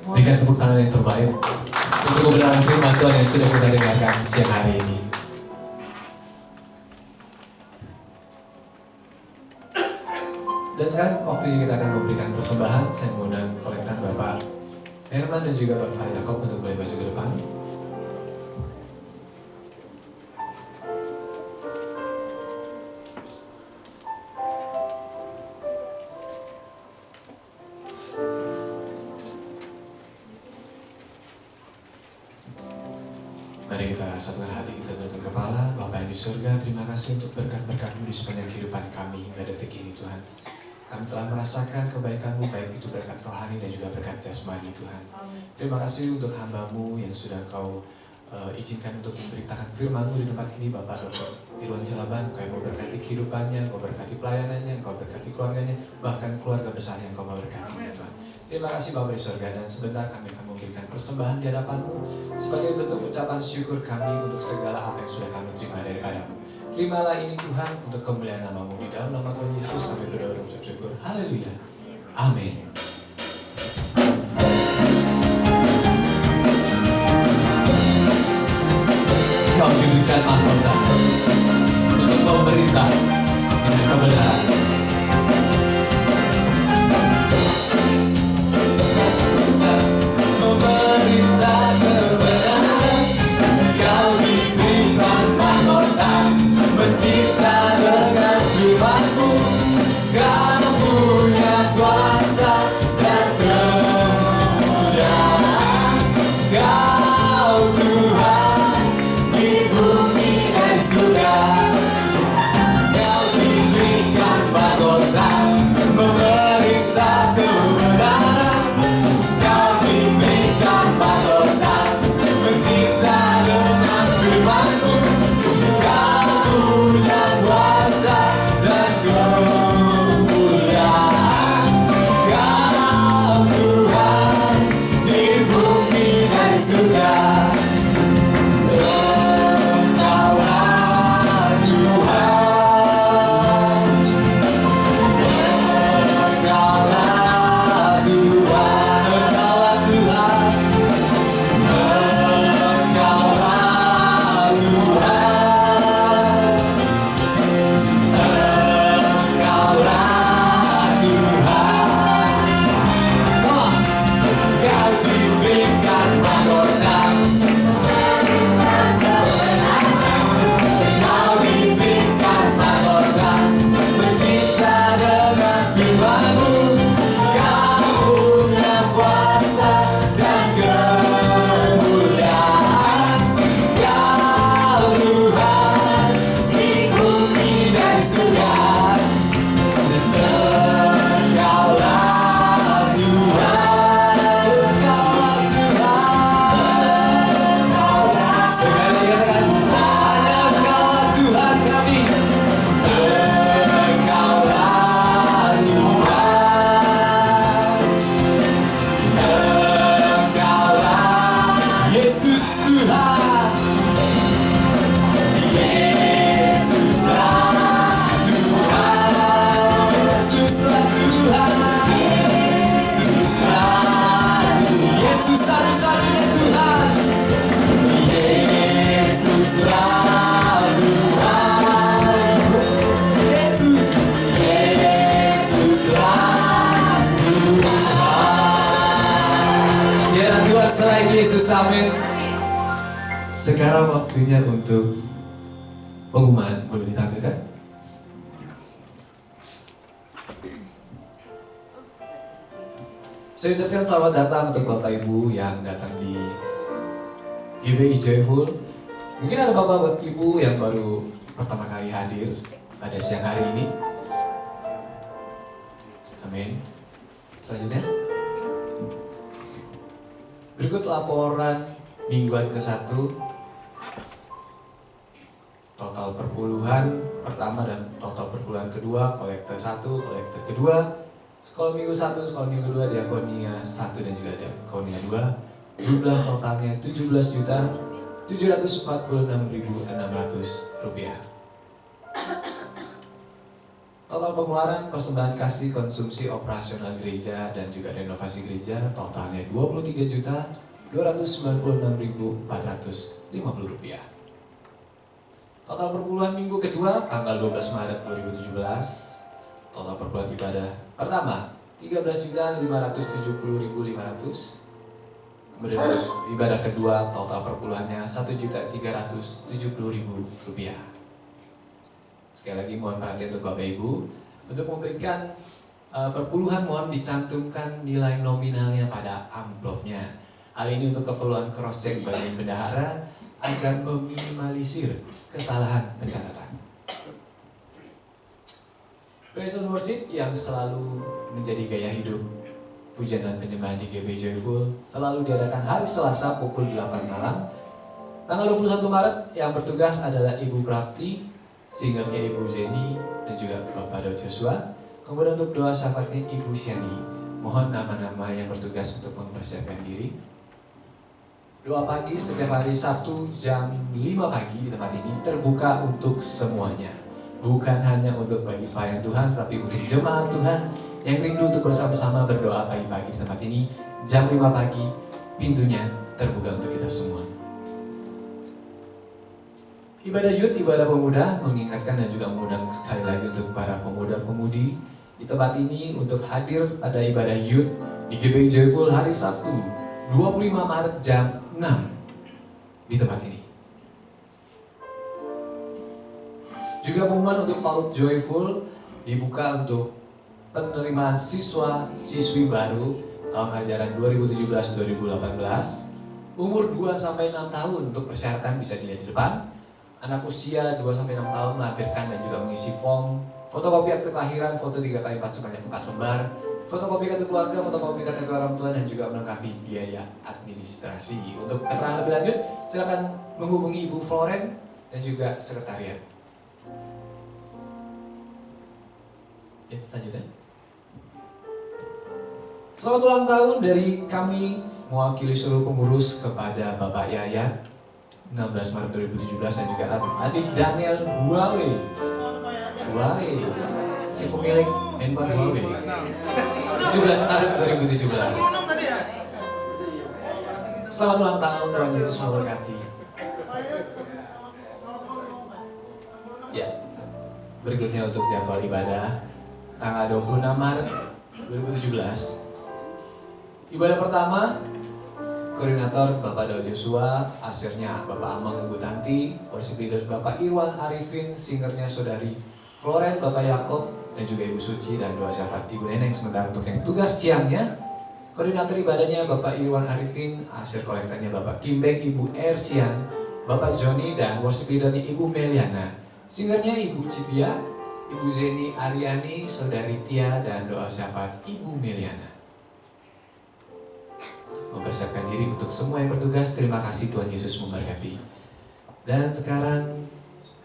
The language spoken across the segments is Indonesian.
Berikan tepuk tangan yang terbaik untuk kebenaran firman Tuhan yang sudah kita dengarkan siang hari ini. Dan sekarang waktunya kita akan memberikan persembahan. Saya mengundang kolektan Bapak Herman dan juga Bapak Yakob untuk boleh maju ke depan. Mari kita satukan hati, kita tundukkan kepala. Bapa yang di surga, terima kasih untuk berkat-berkat-Mu di sepanjang kehidupan kami hingga detik ini Tuhan. Kami telah merasakan kebaikan-Mu, baik itu berkat rohani dan juga berkat jasmani Tuhan. Terima kasih untuk hamba-Mu yang sudah Kau izinkan untuk memberitakan firman-Mu di tempat ini, Bapak Dr. Irwan Silaban. Kau yang memberkati kehidupannya, Kau berkati pelayanannya, Kau berkati keluarganya, bahkan keluarga besar yang Kau memberkati Tuhan. Terima kasih Bapa di surga, dan sebentar kami akan memberikan persembahan di hadapan-Mu sebagai bentuk ucapan syukur kami untuk segala apa yang sudah kami terima daripada-Mu. Terimalah ini Tuhan untuk kemuliaan nama-Mu. Di dalam nama Tuhan Yesus kami berdoa dan mengucap syukur. Haleluya. Amin. Kau diberikan mahkota untuk memerintah dengan kebenaran. Memerintah kebenaran, kau diberikan mahkota, mencipta dengan firman-Mu. Kau punya kuasa dan kemuliaan. Kau Tuhan di bumi dan di surga. Kau diberikan mahkota, memerintah kebenaran. Kau diberikan mahkota, mencipta dengan firman-Mu. Kau punya kuasa dan kemuliaan. Kau Tuhan di bumi dan di surga. Engkaulah Tuhan. Engkaulah Tuhan. Engkaulah Tuhan. Engkaulah Tuhan. Engkaulah Tuhan. Kau diberikan mahkota, kau diberikan mahkota, mencipta dengan firman-Mu. Kau punya kuasa dan kemuliaan. Kau Tuhan di bumi dan di surga. Engkaulah Tuhan. Engkaulah Tuhan. Sekali katakan, hanya Engkaulah Tuhan kami. Engkaulah Tuhan. Engkaulah Yesus Tuhan. Yesuslah Tuhan. Yesuslah Tuhan. Yesuslah Tuhan. Yesus satu-satunya Tuhan. Yesuslah Tuhan. Yesus. Yesuslah Tuhan. Tiada Tuhan selain Yesus. Amin. Sekarang waktunya untuk pengumuman. Boleh ditampilkan? Saya ucapkan selamat datang untuk Bapak Ibu yang datang di GBI Joyful. Mungkin ada Bapak Ibu yang baru pertama kali hadir pada siang hari ini. Amin. Selanjutnya, berikut laporan mingguan ke-1. Total perpuluhan pertama dan total perpuluhan kedua, kolektor 1, kolektor kedua, sekolah minggu 1, sekolah minggu 2, diakonia 1 dan juga diakonia 2. Jumlah totalnya Rp17.746.600. Total pengeluaran persembahan kasih konsumsi operasional gereja dan juga renovasi gereja totalnya Rp23.296.450. Total perpuluhan minggu kedua tanggal 12 Maret 2017. Total perpuluhan ibadah pertama Rp13.570.500. Kemudian ibadah kedua total perpuluhannya Rp1.370.000. Sekali lagi mohon perhatian untuk Bapak Ibu. Untuk memberikan perpuluhan mohon dicantumkan nilai nominalnya pada amplopnya. Hal ini untuk keperluan cross check bagian bendahara agar meminimalisir kesalahan pencatatan. Praise and worship yang selalu menjadi gaya hidup pujian dan penyembahan di GB Joyful selalu diadakan hari Selasa pukul 8 malam. Tanggal 21 Maret yang bertugas adalah Ibu Prapti, singernya Ibu Zeni, dan juga Bapak Daud Joshua. Kemudian untuk doa syafaatnya Ibu Siani. Mohon nama-nama yang bertugas untuk mempersiapkan diri. Doa pagi setiap hari Sabtu jam 5 pagi di tempat ini terbuka untuk semuanya. Bukan hanya untuk bagi pelayan Tuhan, tapi untuk jemaat Tuhan yang rindu untuk bersama-sama berdoa pagi-pagi di tempat ini. Jam 5 pagi, pintunya terbuka untuk kita semua. Ibadah youth, ibadah pemuda, mengingatkan dan juga mengundang sekali lagi untuk para pemuda-pemudi di tempat ini untuk hadir pada ibadah youth di GBI Joyful hari Sabtu 25 Maret jam 6 di tempat ini. Juga pengumuman untuk PAUD Joyful dibuka untuk penerimaan siswa-siswi baru tahun ajaran 2017-2018. Umur 2-6 tahun untuk persyaratan bisa dilihat di depan. Anak usia 2-6 tahun melampirkan dan juga mengisi form, fotokopi akte kelahiran, foto 3x4 sebanyak 4 lembar, fotokopi kartu keluarga, fotokopi KTP orang tua, dan juga melengkapi biaya administrasi. Untuk keterangan lebih lanjut, silakan menghubungi Ibu Floren dan juga sekretariat. Ya, selanjutnya. Selamat ulang tahun dari kami mewakili seluruh pengurus kepada Bapak Yayat 16 Maret 2017 dan juga adik Daniel Huawei. Ini pemilik handphone Huawei. 17 Maret 2017. Selamat ulang tahun, Tuhan Yesus memberkati. Ya, berikutnya untuk jadwal ibadah tanggal 26 Maret 2017. Ibadah pertama, koordinator Bapak Daud Joshua, asirnya Bapak Amang Ibu Tanti, worship leader Bapak Irwan Arifin, singernya Saudari Floren, Bapak Yakob, dan juga Ibu Suci, dan doa syafaat Ibu Neneng. Sementara untuk yang tugas siangnya, koordinator ibadahnya Bapak Irwan Arifin, asir kolektornya Bapak Kimbek, Ibu Ersian, Bapak Joni, dan worship leadernya Ibu Meliana. Singernya Ibu Cipia, Ibu Zeni Aryani, Saudari Tia, dan doa syafaat Ibu Meliana. Mempersiapkan diri untuk semua yang bertugas. Terima kasih, Tuhan Yesus memberkati. Dan sekarang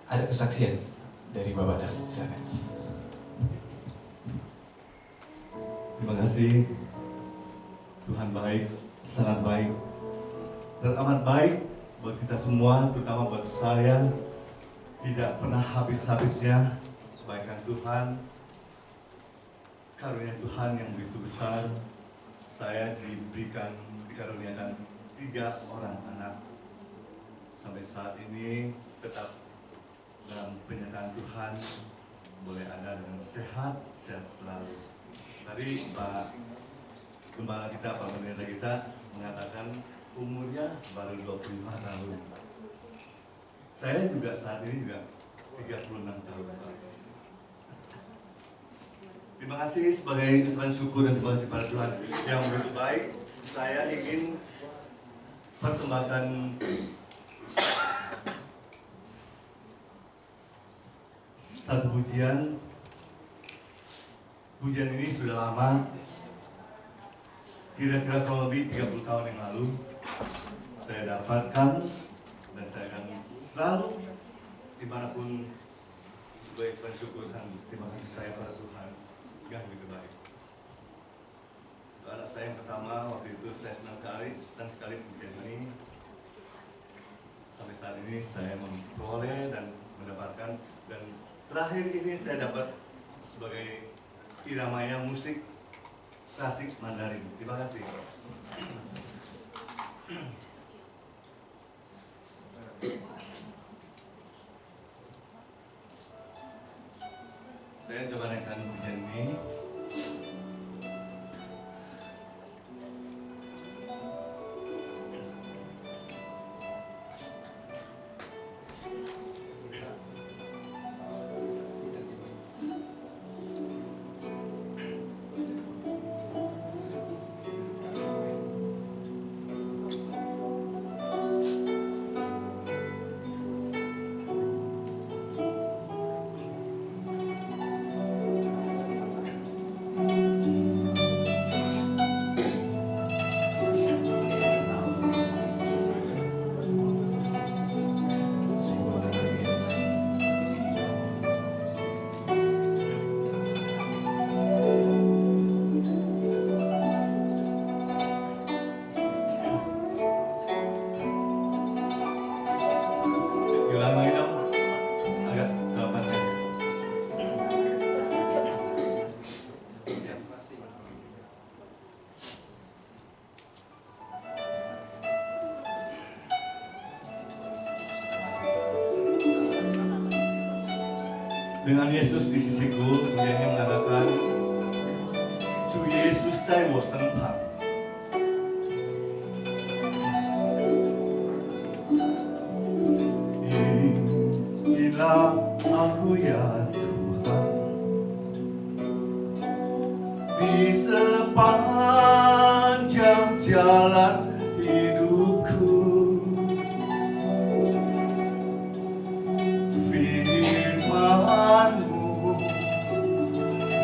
ada kesaksian dari Bapak Daud. Silakan. Terima kasih. Tuhan baik, sangat baik, dan amat baik buat kita semua, terutama buat saya. Tidak pernah habis-habisnya kebaikan Tuhan, karunia Tuhan yang begitu besar. Saya dikaruniakan 3 orang anak. Sampai saat ini tetap dalam penyertaan Tuhan, boleh ada dengan sehat selalu. Tadi Pak Gembala kita, Pak Pendeta kita mengatakan umurnya baru 25 tahun. Saya juga saat ini juga 36 tahun, Pak. Terima kasih sebagai ucapan syukur dan terima kasih pada Tuhan yang begitu baik. Saya ingin persembahkan satu pujian. Pujian ini sudah lama, kira-kira kurang lebih 30 tahun yang lalu saya dapatkan, dan saya akan selalu dimanapun sebagai ucapan syukur dan terima kasih saya pada Tuhan yang begitu baik. Untuk anak saya yang pertama, waktu itu saya senang sekali pujian ini. Sampai saat ini saya memperoleh dan mendapatkan, dan terakhir ini saya dapat sebagai iramanya musik klasik Mandarin. Terima kasih. Saya coba naikkan pujian ini. Diulangi dong, agak dapat ya. Siap. Dengan Yesus di sisiku, pujiannya mengatakan, 主耶稣在我身旁。 Inilah aku ya Tuhan, di sepanjang jalan hidupku. Firman-Mu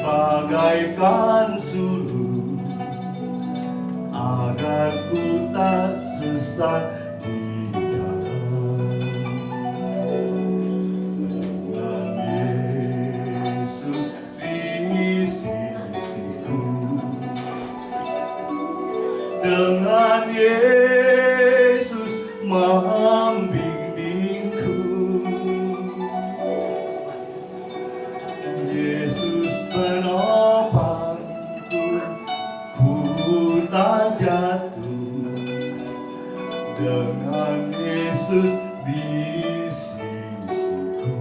bagaikan suluh, agar ku tak sesat di jalan. Dengan Yesus di sisiku, dengan Yesus membimbingku, Yesus penopangku, ku tak jatuh. Dengan Yesus di sisiku,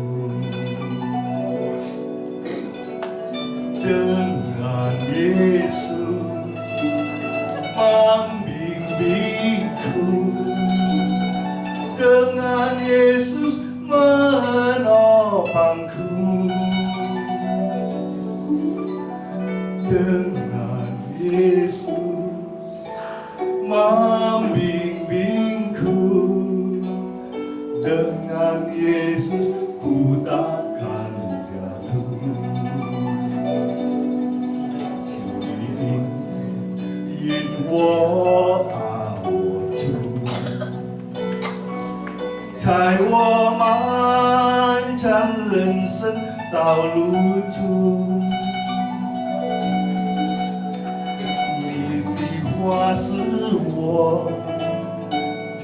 dengan Yesus membimbingku, dengan Yesus menopangku, dengan Yesus membimbingku, dengan Yesus ku takkan jatuh. 引我把握住，在我漫长人生道路中，你的话是我的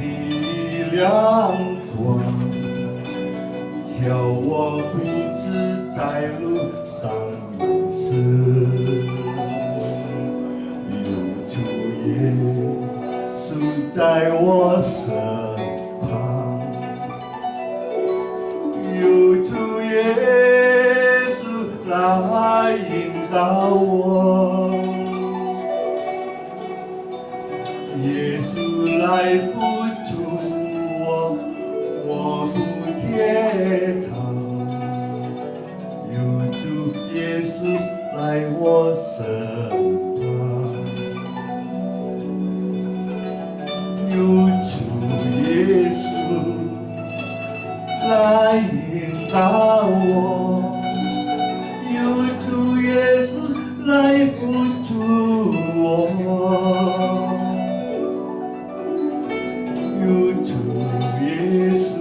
亮光，叫我不知在路上迷失。 耶稣在我身旁，有主耶稣来引导我，耶稣来扶助我，我不跌倒，有主耶稣来我身旁。 有主耶稣来引导我，有主耶稣来扶助我，有主耶稣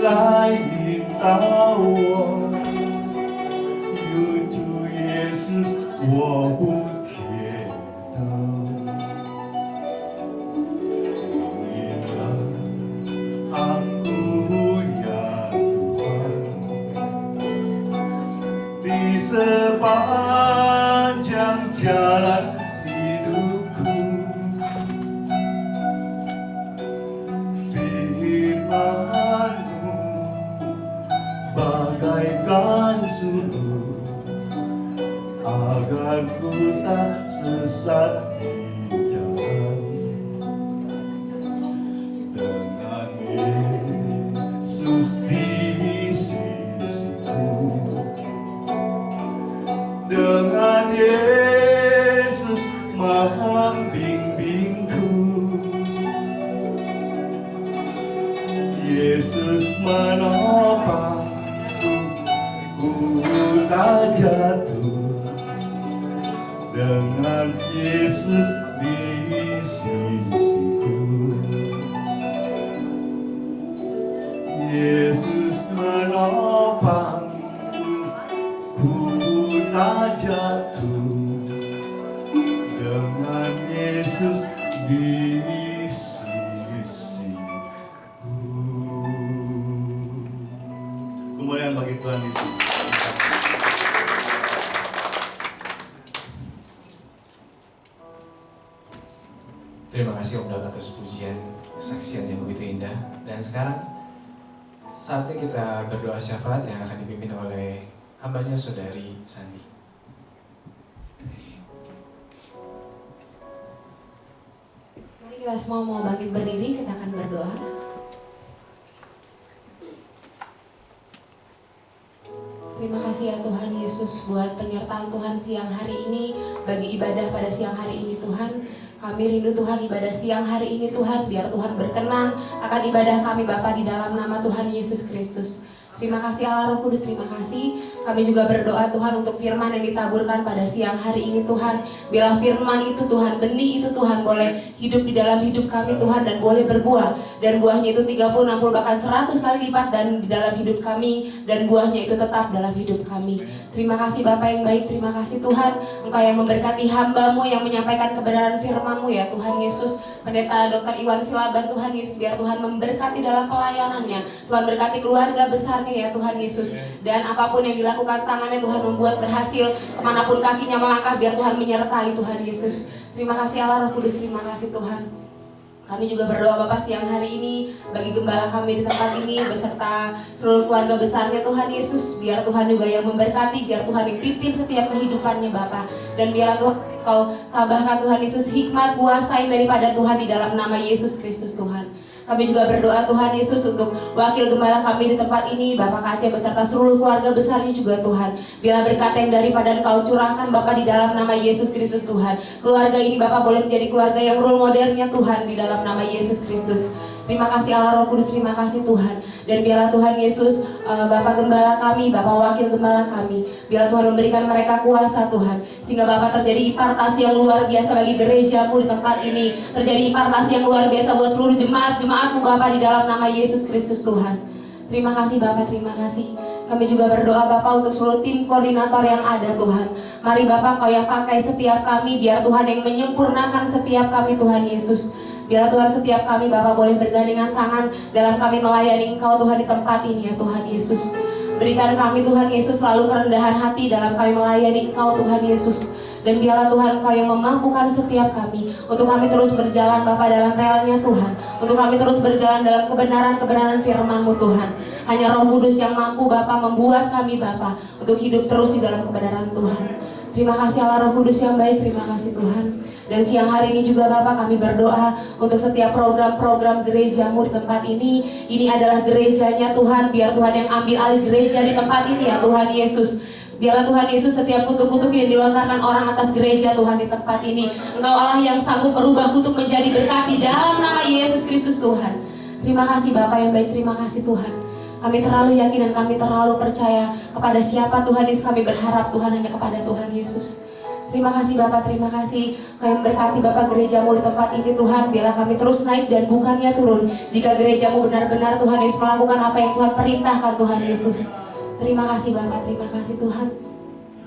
来引导我，有主耶稣。berbincang dengan Yesus di sisiku, dengan Yesus membimbingku, Yesus menopangku, ku tak jatuh. Dengan Yesus di sisiku, Yesus menopangku, ku tak jatuh. Dengan Yesus di sisiku. Kemuliaan bagi Tuhan Yesus. Terima kasih Om Daud atas pujian, kesaksian yang begitu indah. Dan sekarang saatnya kita berdoa syafaat yang akan dipimpin oleh hambanya Saudari Sandi. Mari kita semua mau bangkit berdiri, kita akan berdoa. Terima kasih ya Tuhan Yesus buat penyertaan Tuhan siang hari ini, bagi ibadah pada siang hari ini Tuhan. Kami rindu Tuhan ibadah siang hari ini Tuhan, biar Tuhan berkenan akan ibadah kami Bapa di dalam nama Tuhan Yesus Kristus. Terima kasih Allah Roh Kudus, terima kasih. Kami juga berdoa Tuhan untuk firman yang ditaburkan pada siang hari ini Tuhan. Biarlah firman itu Tuhan, benih itu Tuhan boleh hidup di dalam hidup kami Tuhan dan boleh berbuah. Dan buahnya itu 30, 60, bahkan 100 kali lipat dan di dalam hidup kami. Dan buahnya itu tetap dalam hidup kami. Terima kasih Bapa yang baik, terima kasih Tuhan. Engkau yang memberkati hamba-Mu yang menyampaikan kebenaran firman-Mu ya Tuhan Yesus. Pendeta Dr. Iwan Silaban Tuhan Yesus, biar Tuhan memberkati dalam pelayanannya. Tuhan berkati keluarga besarnya ya Tuhan Yesus. Dan apapun yang dilakukan tangannya Tuhan membuat berhasil, kemanapun kakinya melangkah biar Tuhan menyertai Tuhan Yesus. Terima kasih Allah Roh Kudus, terima kasih Tuhan. Kami juga berdoa Bapak siang hari ini bagi gembala kami di tempat ini beserta seluruh keluarga besarnya Tuhan Yesus. Biar Tuhan juga yang memberkati, biar Tuhan yang pimpin setiap kehidupannya Bapak. Dan biarlah Tuhan Kau tambahkan Tuhan Yesus hikmat kuasa yang daripada Tuhan di dalam nama Yesus Kristus Tuhan. Kami juga berdoa Tuhan Yesus untuk wakil gembala kami di tempat ini, Bapak Kaceh beserta seluruh keluarga besarnya juga Tuhan. Biarlah berkat yang daripada Engkau curahkan Bapak di dalam nama Yesus Kristus Tuhan. Keluarga ini Bapak boleh menjadi keluarga yang role modelnya Tuhan di dalam nama Yesus Kristus. Terima kasih Allah Roh Kudus, terima kasih Tuhan. Dan biarlah Tuhan Yesus, Bapak Gembala kami, Bapak Wakil Gembala kami, biarlah Tuhan memberikan mereka kuasa Tuhan, sehingga Bapak terjadi impartasi yang luar biasa bagi gereja-Mu di tempat ini. Terjadi impartasi yang luar biasa buat seluruh jemaat-jemaat-Mu Bapak di dalam nama Yesus Kristus Tuhan. Terima kasih Bapak, terima kasih. Kami juga berdoa Bapak untuk seluruh tim koordinator yang ada Tuhan. Mari Bapak Kau yang pakai setiap kami, biar Tuhan yang menyempurnakan setiap kami Tuhan Yesus. Biarlah Tuhan setiap kami Bapak boleh bergandengan tangan dalam kami melayani Engkau Tuhan di tempat ini ya Tuhan Yesus. Berikan kami Tuhan Yesus selalu kerendahan hati dalam kami melayani Engkau Tuhan Yesus. Dan biarlah Tuhan Engkau yang memampukan setiap kami untuk kami terus berjalan Bapak dalam relnya Tuhan. Untuk kami terus berjalan dalam kebenaran-kebenaran firman-Mu Tuhan. Hanya Roh Kudus yang mampu Bapak membuat kami Bapak untuk hidup terus di dalam kebenaran Tuhan. Terima kasih Allah Roh Kudus yang baik, terima kasih Tuhan. Dan siang hari ini juga Bapak kami berdoa untuk setiap program-program gereja-Mu di tempat ini. Ini adalah gerejanya Tuhan, biar Tuhan yang ambil alih gereja di tempat ini ya Tuhan Yesus. Biarlah Tuhan Yesus setiap kutuk-kutuk yang dilontarkan orang atas gereja Tuhan di tempat ini, Engkau Allah yang sanggup merubah kutuk menjadi berkat di dalam nama Yesus Kristus Tuhan. Terima kasih Bapak yang baik, terima kasih Tuhan. Kami terlalu yakin dan kami terlalu percaya kepada siapa Tuhan Yesus. Kami berharap Tuhan hanya kepada Tuhan Yesus. Terima kasih Bapak, terima kasih. Kau yang berkati Bapak gereja-Mu di tempat ini Tuhan. Biarlah kami terus naik dan bukannya turun. Jika gereja-Mu benar-benar Tuhan Yesus melakukan apa yang Tuhan perintahkan Tuhan Yesus. Terima kasih Bapak, terima kasih Tuhan.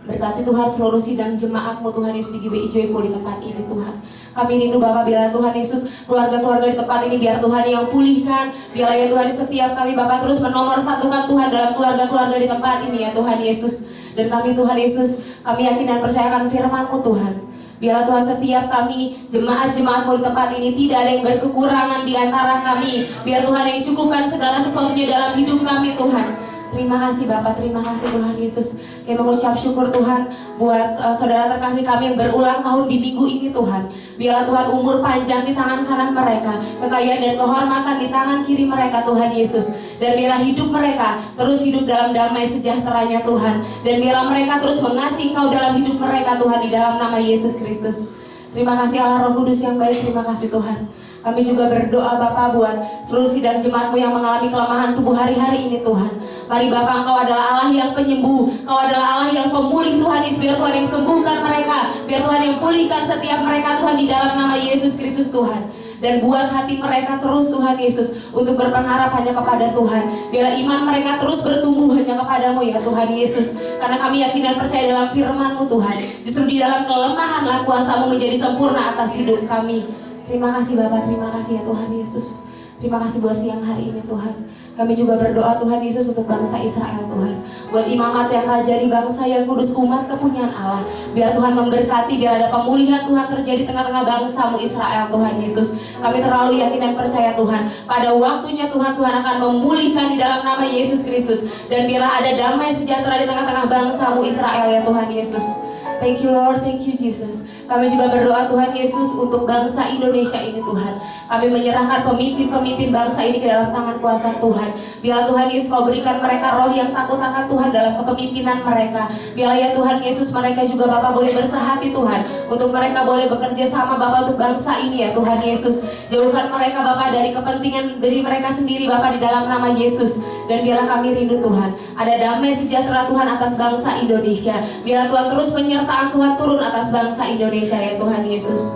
Berkati Tuhan seluruh sidang jemaat-Mu Tuhan Yesus di GBI Joyful di tempat ini Tuhan. Kami rindu Bapak, biarlah Tuhan Yesus keluarga-keluarga di tempat ini biar Tuhan yang pulihkan. Biarlah ya Tuhan setiap kami Bapak terus menomorsatukan Tuhan dalam keluarga-keluarga di tempat ini ya Tuhan Yesus. Dan kami Tuhan Yesus, kami yakin dan percayakan firman-Mu Tuhan. Biarlah Tuhan setiap kami jemaat-jemaat-Mu di tempat ini tidak ada yang berkekurangan di antara kami. Biar Tuhan yang cukupkan segala sesuatunya dalam hidup kami Tuhan. Terima kasih Bapak, terima kasih Tuhan Yesus. Kami mengucap syukur Tuhan buat saudara terkasih kami yang berulang tahun di minggu ini Tuhan. Biarlah Tuhan umur panjang di tangan kanan mereka, kekayaan dan kehormatan di tangan kiri mereka Tuhan Yesus. Dan biarlah hidup mereka terus hidup dalam damai sejahteranya Tuhan. Dan biarlah mereka terus mengasihi Engkau dalam hidup mereka Tuhan, di dalam nama Yesus Kristus. Terima kasih Allah Roh Kudus yang baik, terima kasih Tuhan. Kami juga berdoa Bapak buat seluruh sidang jemaat-Mu yang mengalami kelemahan tubuh hari-hari ini Tuhan. Mari Bapak, Engkau adalah Allah yang penyembuh, Engkau adalah Allah yang pemulih Tuhan Yesus. Biar Tuhan yang sembuhkan mereka, biar Tuhan yang pulihkan setiap mereka Tuhan, di dalam nama Yesus Kristus Tuhan. Dan buat hati mereka terus Tuhan Yesus untuk berpengharap hanya kepada Tuhan. Biarlah iman mereka terus bertumbuh hanya kepadamu ya Tuhan Yesus. Karena kami yakin dan percaya dalam firman-Mu Tuhan. Justru di dalam kelemahanlah kuasa-Mu menjadi sempurna atas hidup kami. Terima kasih Bapak, terima kasih ya Tuhan Yesus. Terima kasih buat siang hari ini Tuhan. Kami juga berdoa Tuhan Yesus untuk bangsa Israel Tuhan. Buat imamat yang raja di bangsa yang kudus, umat kepunyaan Allah. Biar Tuhan memberkati, biar ada pemulihan Tuhan terjadi tengah-tengah bangsa-Mu Israel Tuhan Yesus. Kami terlalu yakin dan percaya Tuhan, pada waktunya Tuhan akan memulihkan di dalam nama Yesus Kristus. Dan biarlah ada damai sejahtera di tengah-tengah bangsa-Mu Israel ya Tuhan Yesus. Thank you Lord, thank you Jesus. Kami juga berdoa Tuhan Yesus untuk bangsa Indonesia ini Tuhan. Kami menyerahkan pemimpin-pemimpin bangsa ini ke dalam tangan kuasa Tuhan. Biarlah Tuhan Yesus Kau berikan mereka roh yang takut akan Tuhan dalam kepemimpinan mereka. Biarlah ya Tuhan Yesus mereka juga Bapak boleh bersehati Tuhan, untuk mereka boleh bekerja sama Bapak untuk bangsa ini ya Tuhan Yesus. Jauhkan mereka Bapak dari kepentingan diri mereka sendiri Bapak, di dalam nama Yesus. Dan biarlah kami rindu Tuhan, ada damai sejahtera Tuhan atas bangsa Indonesia. Biarlah Tuhan terus penyertaan Tuhan turun atas bangsa Indonesia ya Tuhan Yesus.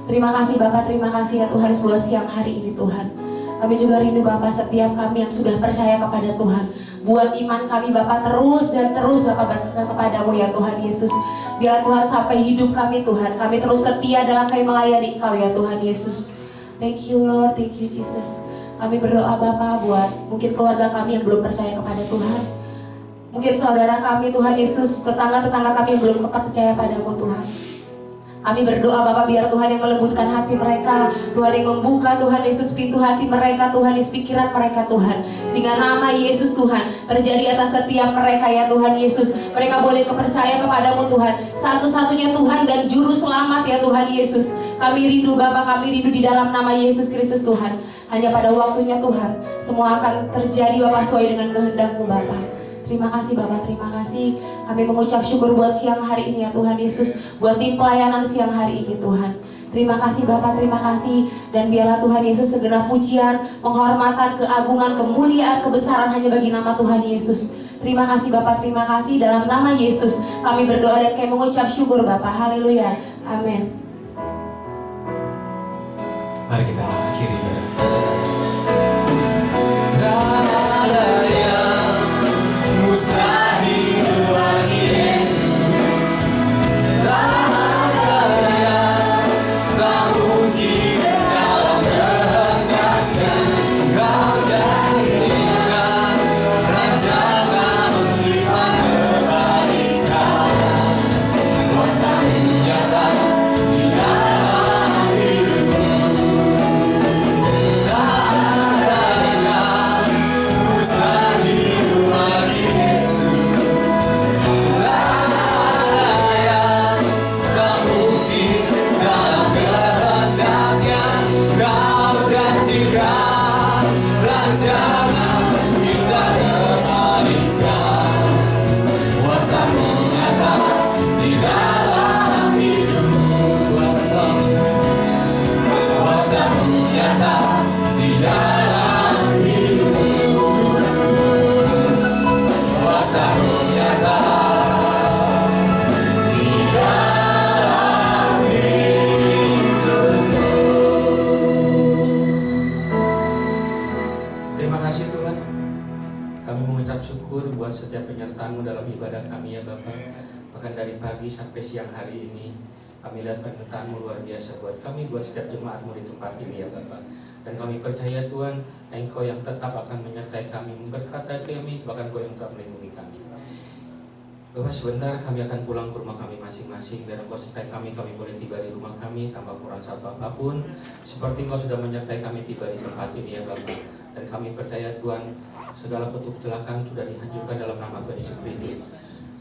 Terima kasih Bapak, terima kasih ya Tuhan buat siang hari ini Tuhan. Kami juga rindu Bapak setiap kami yang sudah percaya kepada Tuhan. Buat iman kami Bapak terus dan terus Bapak kepadamu ya Tuhan Yesus. Biar Tuhan sampai hidup kami Tuhan, kami terus setia dalam kami melayani Engkau ya Tuhan Yesus. Thank you Lord, thank you Jesus. Kami berdoa Bapak buat mungkin keluarga kami yang belum percaya kepada Tuhan. Mungkin saudara kami Tuhan Yesus, tetangga-tetangga kami yang belum percaya padamu Tuhan. Kami berdoa Bapak biar Tuhan yang melembutkan hati mereka, Tuhan yang membuka Tuhan Yesus pintu hati mereka, Tuhan Yesus pikiran mereka Tuhan. Sehingga nama Yesus Tuhan terjadi atas setiap mereka ya Tuhan Yesus. Mereka boleh kepercaya kepadamu Tuhan, satu-satunya Tuhan dan Juru Selamat ya Tuhan Yesus. Kami rindu Bapak, kami rindu di dalam nama Yesus Kristus Tuhan. Hanya pada waktunya Tuhan, semua akan terjadi Bapak sesuai dengan kehendak-Mu Bapak. Terima kasih Bapak, terima kasih. Kami mengucap syukur buat siang hari ini ya Tuhan Yesus, buat tim pelayanan siang hari ini Tuhan. Terima kasih Bapak, terima kasih. Dan biarlah Tuhan Yesus segenap pujian, penghormatan, keagungan, kemuliaan, kebesaran hanya bagi nama Tuhan Yesus. Terima kasih Bapak, terima kasih. Dalam nama Yesus kami berdoa dan kami mengucap syukur Bapak. Haleluya, amin. Mari kita akhiri ibadah. Mustahil bagi Yesus, tak ada tak mungkin dalam kehendak-Nya. Kau jadikan rencana melihat kebaikan, kuasa-Mu nyata di dalam hidupku. Tak ada yang mustahil bagi setiap penyertaan-Mu dalam ibadah kami ya Bapak. Bahkan dari pagi sampai siang hari ini kami lihat penyertaan-Mu luar biasa buat kami, buat setiap jemaat-Mu di tempat ini ya Bapak. Dan kami percaya Tuhan, Engkau yang tetap akan menyertai kami, memberkati kami, bahkan Engkau yang tetap melindungi kami. Bapak, sebentar kami akan pulang ke rumah kami masing-masing. Biar Engkau sertai kami boleh tiba di rumah kami tanpa kurang satu apapun. Seperti Engkau sudah menyertai kami tiba di tempat ini ya Bapak. Dan kami percaya Tuhan, segala kutuk kecelakaan sudah dihancurkan dalam nama Tuhan Yesus Kristus.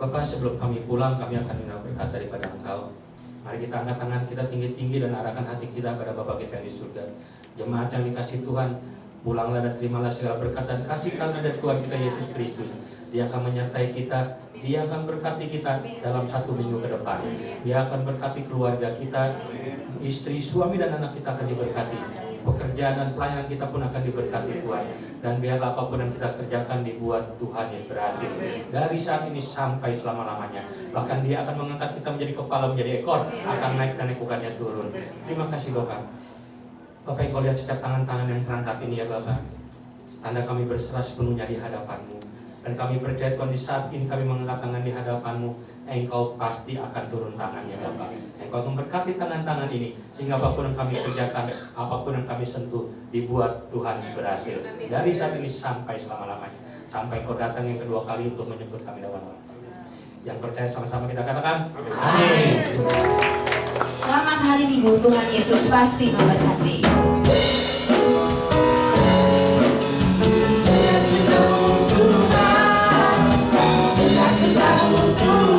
Bapak, sebelum kami pulang, kami akan minta berkat daripada Engkau. Mari kita angkat tangan kita tinggi-tinggi dan arahkan hati kita pada Bapa kita yang di surga. Jemaat yang dikasih Tuhan, pulanglah dan terimalah segala berkat dan kasih karunia dari Tuhan kita Yesus Kristus. Dia akan menyertai kita, Dia akan berkati kita dalam 1 minggu ke depan. Dia akan berkati keluarga kita, istri, suami dan anak kita akan diberkati. Pekerjaan dan pelayanan kita pun akan diberkati Tuhan. Dan biarlah apapun yang kita kerjakan dibuat Tuhan yang berhasil. Dari saat ini sampai selama-lamanya. Bahkan Dia akan mengangkat kita menjadi kepala, menjadi ekor. Akan naik dan naik, bukannya turun. Terima kasih Bapak. Bapak, Engkau lihat setiap tangan-tangan yang terangkat ini ya Bapak. Tanda kami berserah sepenuhnya di hadapan-Mu. Dan kami percaya Tuhan, di saat ini kami mengangkat tangan di hadapan-Mu, Engkau pasti akan turun tangannya Bapak. Engkau akan berkati tangan-tangan ini, sehingga apapun yang kami kerjakan, apapun yang kami sentuh, dibuat Tuhan berhasil. Dari saat ini sampai selama-lamanya. Sampai Engkau datang yang kedua kali untuk menjemput kami dalam. Yang percaya sama-sama kita katakan, amin. Selamat hari Minggu, Tuhan Yesus pasti memberkati. Suka-suka untuk Tuhan, suka-suka untuk